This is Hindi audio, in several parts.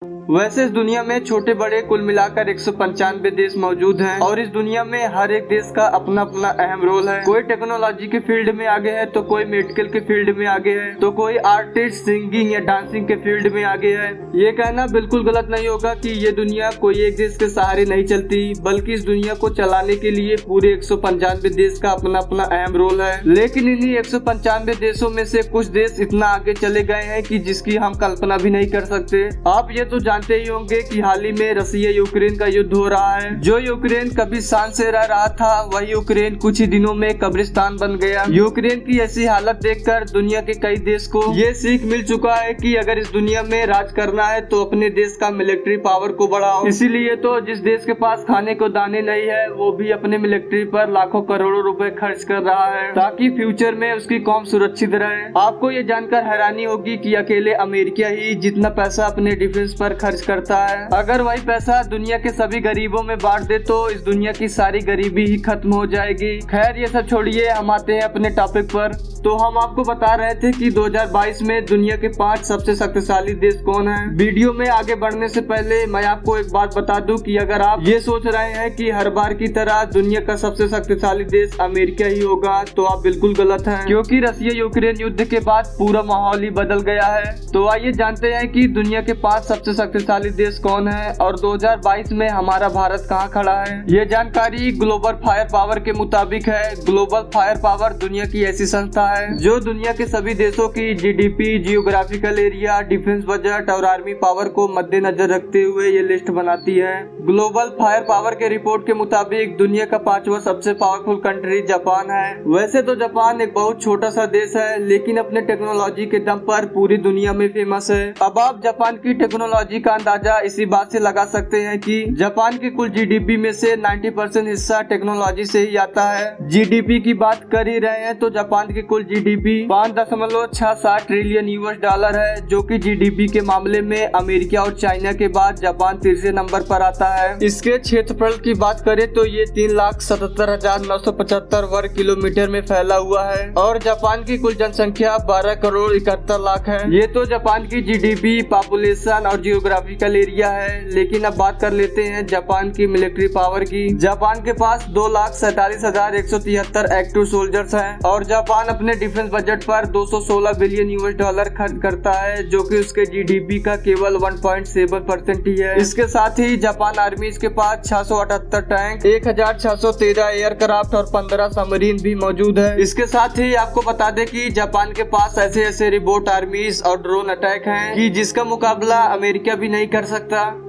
वैसे इस दुनिया में छोटे बड़े कुल मिलाकर 195 देश मौजूद हैं और इस दुनिया में हर एक देश का अपना अपना अहम रोल है। कोई टेक्नोलॉजी के फील्ड में आगे है तो कोई मेडिकल के फील्ड में आगे है तो कोई आर्टिस्ट सिंगिंग या डांसिंग के फील्ड में आगे है। ये कहना बिल्कुल गलत नहीं होगा कि ये दुनिया कोई एक देश के सहारे नहीं चलती, बल्कि इस दुनिया को चलाने के लिए पूरे 195 देश का अपना अपना अहम रोल है। लेकिन इन्हीं 195 देशों में से कुछ देश इतना आगे चले गए हैं कि जिसकी हम कल्पना भी नहीं कर सकते। आप ये तो जानते ही होंगे कि हाल ही में रसिया यूक्रेन का युद्ध हो रहा है। जो यूक्रेन कभी शान से रह रहा था वही यूक्रेन कुछ ही दिनों में कब्रिस्तान बन गया। यूक्रेन की ऐसी हालत देखकर दुनिया के कई देश को ये सीख मिल चुका है कि अगर इस दुनिया में राज करना है तो अपने देश का मिलिट्री पावर को बढ़ाओ। इसीलिए तो जिस देश के पास खाने को दाने नहीं है वो भी अपने मिलिट्री पर लाखों करोड़ों रुपए खर्च कर रहा है ताकि फ्यूचर में उसकी कौम सुरक्षित रहे। आपको ये जानकर हैरानी होगी कि अकेले अमेरिका ही जितना पैसा अपने डिफेंस पर खर्च करता है, अगर वही पैसा दुनिया के सभी गरीबों में बांट दे तो इस दुनिया की सारी गरीबी ही खत्म हो जाएगी। खैर ये सब छोड़िए, हम आते हैं अपने टॉपिक पर। तो हम आपको बता रहे थे कि 2022 में दुनिया के 5 सबसे शक्तिशाली देश कौन हैं। वीडियो में आगे बढ़ने से पहले मैं आपको एक बात बता दूं कि अगर आप ये सोच रहे हैं कि हर बार की तरह दुनिया का सबसे शक्तिशाली देश अमेरिका ही होगा तो आप बिल्कुल गलत हैं, क्योंकि रसिया यूक्रेन युद्ध के बाद पूरा माहौल ही बदल गया है। तो आइए जानते हैं कि दुनिया के 5 सबसे शक्तिशाली देश कौन है और 2022 में हमारा भारत कहां खड़ा है। ये जानकारी ग्लोबल फायर पावर के मुताबिक है। ग्लोबल फायर पावर दुनिया की ऐसी संस्था है जो दुनिया के सभी देशों की GDP, geographical area, defence budget और आर्मी पावर को मद्देनजर रखते हुए ये लिस्ट बनाती है। ग्लोबल फायर पावर के रिपोर्ट के मुताबिक दुनिया का 5वां सबसे पावरफुल कंट्री जापान है। वैसे तो जापान एक बहुत छोटा सा देश है लेकिन अपने टेक्नोलॉजी के दम पर पूरी दुनिया में फेमस है। अब आप जापान की टेक्नोलॉजी का अंदाजा इसी बात से लगा सकते हैं कि जापान की कुल जीडीपी में से 90% हिस्सा टेक्नोलॉजी से ही आता है। जीडीपी की बात कर ही रहे हैं तो जापान की कुल जीडीपी 5.67 ट्रिलियन यूएस डॉलर है, जो कि जीडीपी के मामले में अमेरिका और चाइना के बाद जापान तीसरे नंबर पर आता है। इसके क्षेत्रफल की बात करें तो ये 3,77,975 वर्ग किलोमीटर में फैला हुआ है और जापान की कुल जनसंख्या 12 करोड़ 71 लाख है। ये तो जापान की जीडीपी, पॉपुलेशन और जियोग्राफिकल एरिया है। लेकिन अब बात कर लेते हैं जापान की मिलिट्री पावर की। जापान के पास 2,47,173 एक्टिव सोल्जर्स हैं और जापान अपने डिफेंस बजट पर 216 बिलियन यूएस डॉलर खर्च करता है, जो कि उसके जीडीपी का केवल 1.7% ही है। इसके साथ ही जापान आर्मी के पास 678 टैंक, 1,613 एयरक्राफ्ट और 15 सबमरीन भी मौजूद है। इसके साथ ही आपको बता दें कि जापान के पास ऐसे ऐसे रिमोट आर्मीज और ड्रोन अटैक हैं कि जिसका मुकाबला अमेरिका भी नहीं कर सकता।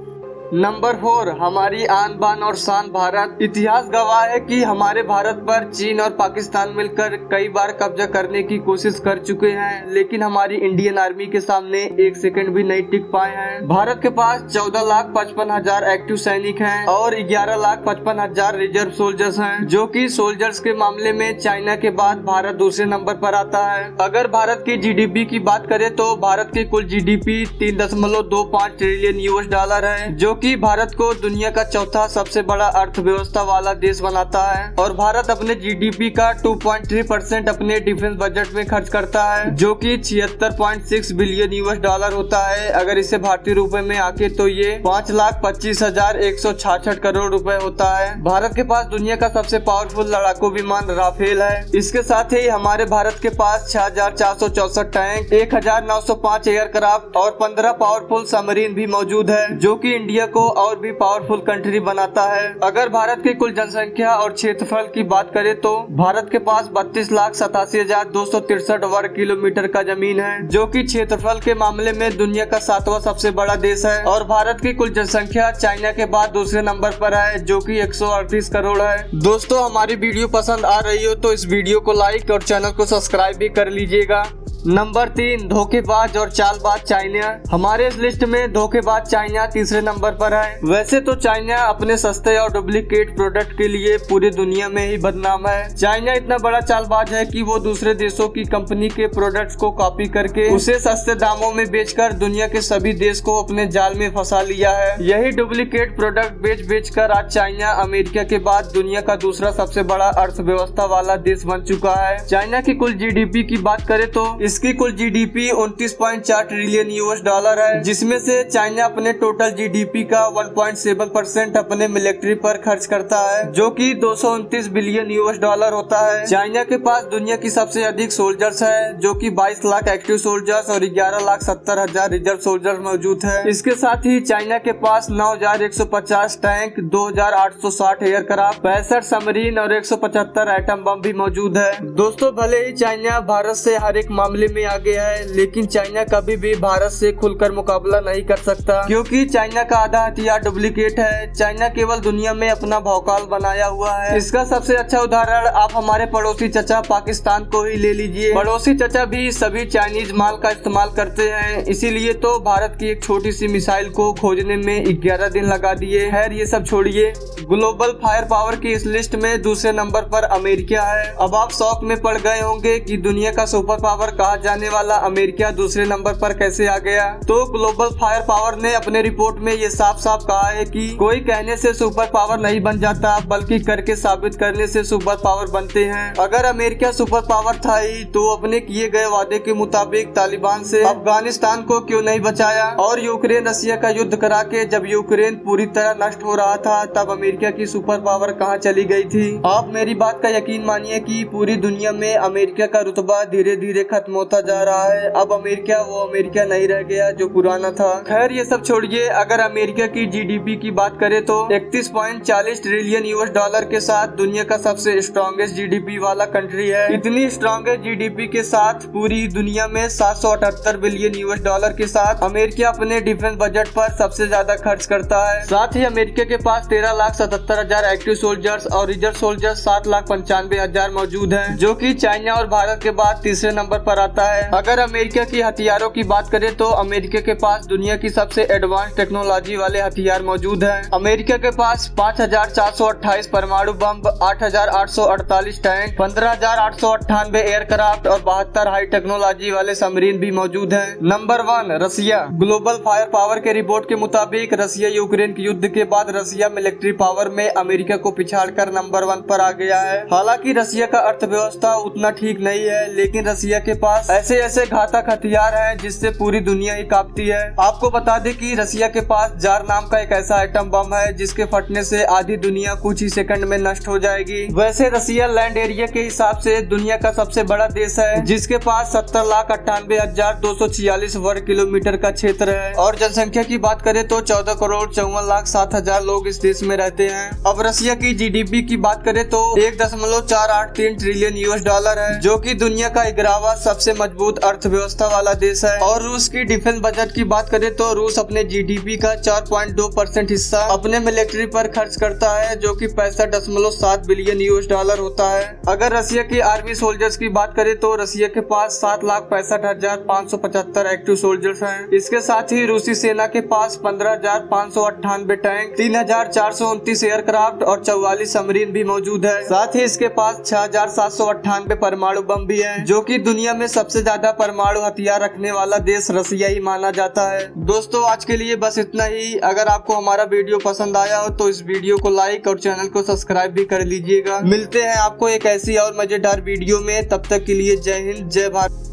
नंबर 4, हमारी आन बान और शान भारत। इतिहास गवाह है कि हमारे भारत पर चीन और पाकिस्तान मिलकर कई बार कब्जा करने की कोशिश कर चुके हैं, लेकिन हमारी इंडियन आर्मी के सामने एक सेकंड भी नहीं टिक पाए हैं। भारत के पास 14,55,000 एक्टिव सैनिक हैं और 11,55,000 रिजर्व सोल्जर्स हैं, जो कि सोल्जर्स के मामले में चाइना के बाद भारत दूसरे नंबर पर आता है। अगर भारत की जीडीपी की बात करें तो भारत की कुल जीडीपी 3.25 ट्रिलियन यूएस डॉलर है, जो कि भारत को दुनिया का चौथा सबसे बड़ा अर्थव्यवस्था वाला देश बनाता है और भारत अपने जीडीपी का 2.3% अपने डिफेंस बजट में खर्च करता है, जो कि 76.6 बिलियन यूएस डॉलर होता है। अगर इसे भारतीय रुपए में आके तो ये 5,25,166 करोड़ रुपए होता है। भारत के पास दुनिया का सबसे पावरफुल लड़ाकू विमान राफेल है। इसके साथ ही हमारे भारत के पास 6,464 टैंक, 1,905 एयरक्राफ्ट और 15 पावरफुल सबमरीन भी मौजूद है, जो कि इंडिया को और भी पावरफुल कंट्री बनाता है। अगर भारत की कुल जनसंख्या और क्षेत्रफल की बात करें तो भारत के पास 32,87,263 वर्ग किलोमीटर का जमीन है, जो कि क्षेत्रफल के मामले में दुनिया का 7वां सबसे बड़ा देश है और भारत की कुल जनसंख्या चाइना के बाद दूसरे नंबर पर है, जो कि 138 करोड़ है। दोस्तों, हमारी वीडियो पसंद आ रही हो तो इस वीडियो को लाइक और चैनल को सब्सक्राइब भी कर लीजिएगा। नंबर 3, धोखेबाज और चालबाज चाइना। हमारे इस लिस्ट में धोखेबाज चाइना तीसरे नंबर पर है। वैसे तो चाइना अपने सस्ते और डुप्लीकेट प्रोडक्ट के लिए पूरी दुनिया में ही बदनाम है। चाइना इतना बड़ा चालबाज है कि वो दूसरे देशों की कंपनी के प्रोडक्ट्स को कॉपी करके उसे सस्ते दामों में बेचकर दुनिया के सभी देश को अपने जाल में फंसा लिया है। यही डुप्लीकेट प्रोडक्ट बेच कर आज चाइना अमेरिका के बाद दुनिया का दूसरा सबसे बड़ा अर्थव्यवस्था वाला देश बन चुका है। चाइना की कुल जीडीपी की बात करें तो इसकी कुल जीडीपी 29.4 ट्रिलियन यूएस डॉलर है, जिसमें से चाइना अपने टोटल जीडीपी का 1.7% अपने मिलिट्री पर खर्च करता है, जो कि 229 बिलियन यूएस डॉलर होता है। चाइना के पास दुनिया की सबसे अधिक सोल्जर्स है, जो कि 22 लाख एक्टिव सोल्जर्स और 11,70,000 रिजर्व सोल्जर्स मौजूद है। इसके साथ ही चाइना के पास 9,150 टैंक, 2,860 एयरक्राफ्ट, 65 सबमरीन और 175 एटम बम भी मौजूद है। दोस्तों, भले ही चाइना भारत से हर एक मामले में आगे है, लेकिन चाइना कभी भी भारत से खुलकर मुकाबला नहीं कर सकता, क्योंकि चाइना का आधा हथियार डुप्लीकेट है। चाइना केवल दुनिया में अपना भौकाल बनाया हुआ है। इसका सबसे अच्छा उदाहरण आप हमारे पड़ोसी चचा पाकिस्तान को ही ले लीजिए। पड़ोसी चचा भी सभी चाइनीज माल का इस्तेमाल करते हैं, इसीलिए तो भारत की एक छोटी सी मिसाइल को खोजने में 11 दिन लगा दिए। खैर, ये सब छोड़िए। ग्लोबल फायर पावर की इस लिस्ट में दूसरे नंबर पर अमेरिका है। अब आप शौक में पड़ गए होंगे कि दुनिया का सुपर पावर कहा जाने वाला अमेरिका दूसरे नंबर पर कैसे आ गया। तो ग्लोबल फायर पावर ने अपने रिपोर्ट में ये साफ साफ कहा है कि कोई कहने से सुपर पावर नहीं बन जाता, बल्कि करके साबित करने से सुपर पावर बनते हैं। अगर अमेरिका सुपर पावर था ही तो अपने किए गए वादे के मुताबिक तालिबान से अफगानिस्तान को क्यों नहीं बचाया, और यूक्रेन रसिया का युद्ध करा के जब यूक्रेन पूरी तरह नष्ट हो रहा था तब अमेरिका की सुपर पावर कहाँ चली गई थी। आप मेरी बात का यकीन मानिए कि पूरी दुनिया में अमेरिका का रुतबा धीरे धीरे खत्म होता जा रहा है। अब अमेरिका वो अमेरिका नहीं रह गया जो पुराना था। खैर, ये सब छोड़िए। अगर अमेरिका की जीडीपी की बात करें तो 31.40 ट्रिलियन यूएस डॉलर के साथ दुनिया का सबसे स्ट्रॉन्गेस्ट जीडीपी वाला कंट्री है। इतनी स्ट्रॉन्गेस्ट जीडीपी के साथ पूरी दुनिया में 778 बिलियन यूएस डॉलर के साथ अमेरिका अपने डिफेंस बजट पर सबसे ज्यादा खर्च करता है। साथ ही अमेरिका के पास 13,77,000 एक्टिव सोल्जर्स और रिजर्व सोल्जर्स 7,95,000 मौजूद हैं, जो कि चाइना और भारत के बाद तीसरे नंबर पर आता है। अगर अमेरिका की हथियारों की बात करें तो अमेरिका के पास दुनिया की सबसे एडवांस टेक्नोलॉजी वाले हथियार मौजूद हैं। अमेरिका के पास 5,428 परमाणु बम, 8,848 टैंक, 15,898 एयरक्राफ्ट और 72 हाई टेक्नोलॉजी वाले सबमरीन भी मौजूद हैं। नंबर 1 रसिया। ग्लोबल फायर पावर के रिपोर्ट के मुताबिक रसिया यूक्रेन के युद्ध के बाद रसिया मिलिट्री पावर में अमेरिका को पिछाड़कर नंबर 1 पर आ गया है। हालांकि रसिया का अर्थव्यवस्था उतना ठीक नहीं है, लेकिन रसिया के पास ऐसे ऐसे घातक हथियार हैं जिससे पूरी दुनिया ही कांपती है। आपको बता दें कि रसिया के पास जार नाम का एक ऐसा आइटम बम है जिसके फटने से आधी दुनिया कुछ ही सेकंड में नष्ट हो जाएगी। वैसे रसिया लैंड एरिया के हिसाब से दुनिया का सबसे बड़ा देश है, जिसके पास 70,98,246 वर्ग किलोमीटर का क्षेत्र है, और जनसंख्या की बात करें तो 14,54,07,000 लोग इस देश में रहते हैं। अब रसिया की जीडीपी की बात करें तो 1.483 ट्रिलियन यूएस डॉलर है, जो कि दुनिया का 11वां सबसे मजबूत अर्थव्यवस्था वाला देश है। और रूस की डिफेंस बजट की बात करें तो रूस अपने जीडीपी का 4.2% हिस्सा अपने मिलिट्री पर खर्च करता है, जो कि 65.7 बिलियन यूएस डॉलर होता है। अगर रसिया की आर्मी सोल्जर्स की बात करें तो रसिया के पास 7,65,575 एक्टिव सोल्जर्स हैं। इसके साथ ही रूसी सेना के पास 15,598 टैंक, 3,429 एयरक्राफ्ट और 44 सबमरीन भी मौजूद है। साथ ही इसके पास 6,798 परमाणु बम भी हैं, जो कि दुनिया में सबसे ज्यादा परमाणु हथियार रखने वाला देश रसिया ही माना जाता है। दोस्तों, आज के लिए बस इतना ही। अगर आपको हमारा वीडियो पसंद आया हो तो इस वीडियो को लाइक और चैनल को सब्सक्राइब भी कर लीजिएगा। मिलते हैं आपको एक ऐसी और मजेदार वीडियो में, तब तक के लिए जय हिंद, जय भारत।